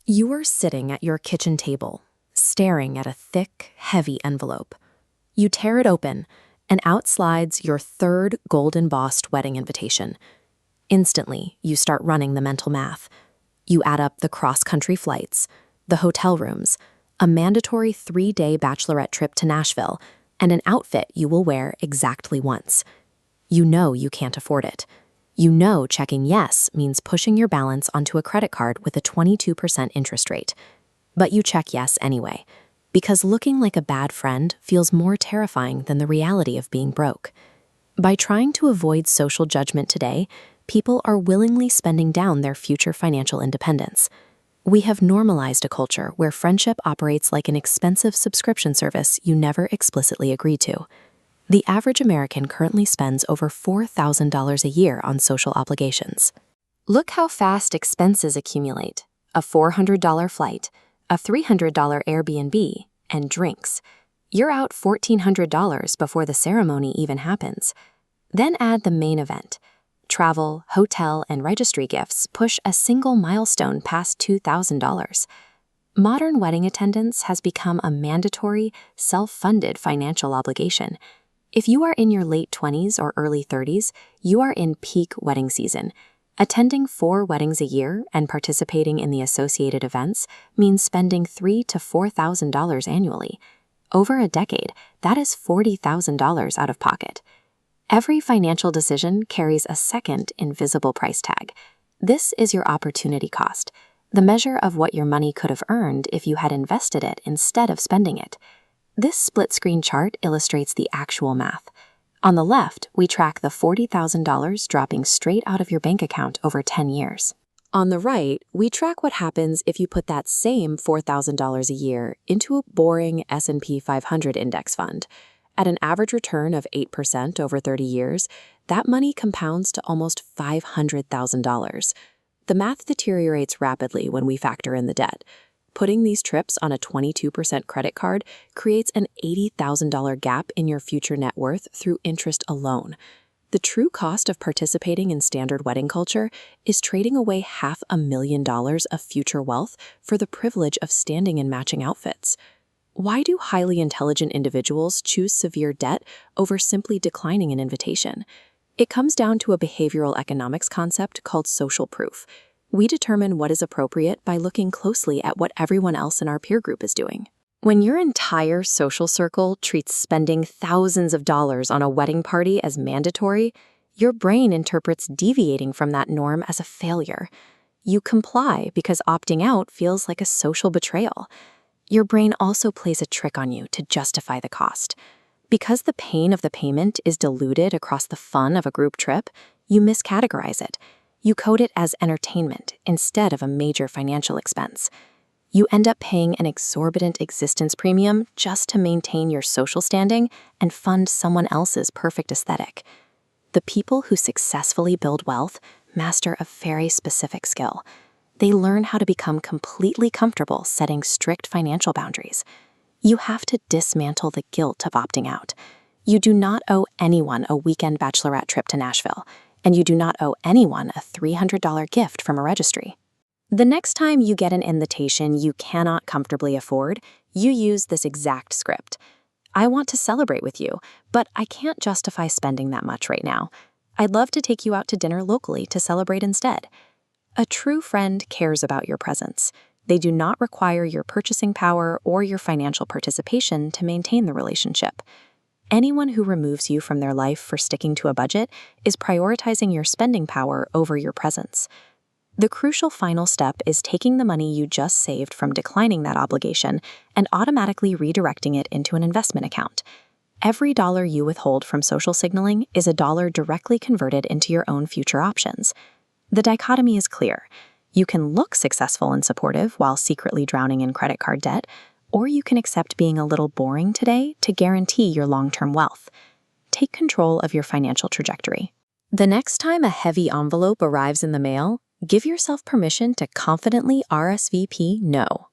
You are sitting at your kitchen table, staring at a thick, heavy envelope. You tear it open, and out slides your third gold embossed wedding invitation. Instantly, you start running the mental math. You add up the cross-country flights, the hotel rooms, a mandatory 3-day bachelorette trip to Nashville, and an outfit you will wear exactly once. You know you can't afford it. You know checking yes means pushing your balance onto a credit card with a 22% interest rate. But you check yes anyway, because looking like a bad friend feels more terrifying than the reality of being broke. By trying to avoid social judgment today, people are willingly spending down their future financial independence. We have normalized a culture where friendship operates like an expensive subscription service you never explicitly agreed to. The average American currently spends over $4,000 a year on social obligations. Look how fast expenses accumulate: a $400 flight, a $300 Airbnb, and drinks. You're out $1,400 before the ceremony even happens. Then add the main event. Travel, hotel, and registry gifts push a single milestone past $2,000. Modern wedding attendance has become a mandatory, self-funded financial obligation. If you are in your late 20s or early 30s, you are in peak wedding season. Attending 4 weddings a year and participating in the associated events means spending $3,000 to $4,000 annually. Over a decade, that is $40,000 out of pocket. Every financial decision carries a second invisible price tag. This is your opportunity cost, the measure of what your money could have earned if you had invested it instead of spending it. This split-screen chart illustrates the actual math. On the left, we track the $40,000 dropping straight out of your bank account over 10 years. On the right, we track what happens if you put that same $4,000 a year into a boring S&P 500 index fund. At an average return of 8% over 30 years, that money compounds to almost $500,000. The math deteriorates rapidly when we factor in the debt. Putting these trips on a 22% credit card creates an $80,000 gap in your future net worth through interest alone. The true cost of participating in standard wedding culture is trading away $500,000 of future wealth for the privilege of standing in matching outfits. Why do highly intelligent individuals choose severe debt over simply declining an invitation? It comes down to a behavioral economics concept called social proof. We determine what is appropriate by looking closely at what everyone else in our peer group is doing. When your entire social circle treats spending thousands of dollars on a wedding party as mandatory, your brain interprets deviating from that norm as a failure. You comply because opting out feels like a social betrayal. Your brain also plays a trick on you to justify the cost. Because the pain of the payment is diluted across the fun of a group trip, you miscategorize it. You code it as entertainment instead of a major financial expense. You end up paying an exorbitant existence premium just to maintain your social standing and fund someone else's perfect aesthetic. The people who successfully build wealth master a very specific skill. They learn how to become completely comfortable setting strict financial boundaries. You have to dismantle the guilt of opting out. You do not owe anyone a weekend bachelorette trip to Nashville, and you do not owe anyone a $300 gift from a registry. The next time you get an invitation you cannot comfortably afford, you use this exact script. I want to celebrate with you, but I can't justify spending that much right now. I'd love to take you out to dinner locally to celebrate instead. A true friend cares about your presence. They do not require your purchasing power or your financial participation to maintain the relationship. Anyone who removes you from their life for sticking to a budget is prioritizing your spending power over your presence. The crucial final step is taking the money you just saved from declining that obligation and automatically redirecting it into an investment account. Every dollar you withhold from social signaling is a dollar directly converted into your own future options. The dichotomy is clear. You can look successful and supportive while secretly drowning in credit card debt, or you can accept being a little boring today to guarantee your long-term wealth. Take control of your financial trajectory. The next time a heavy envelope arrives in the mail, give yourself permission to confidently RSVP no.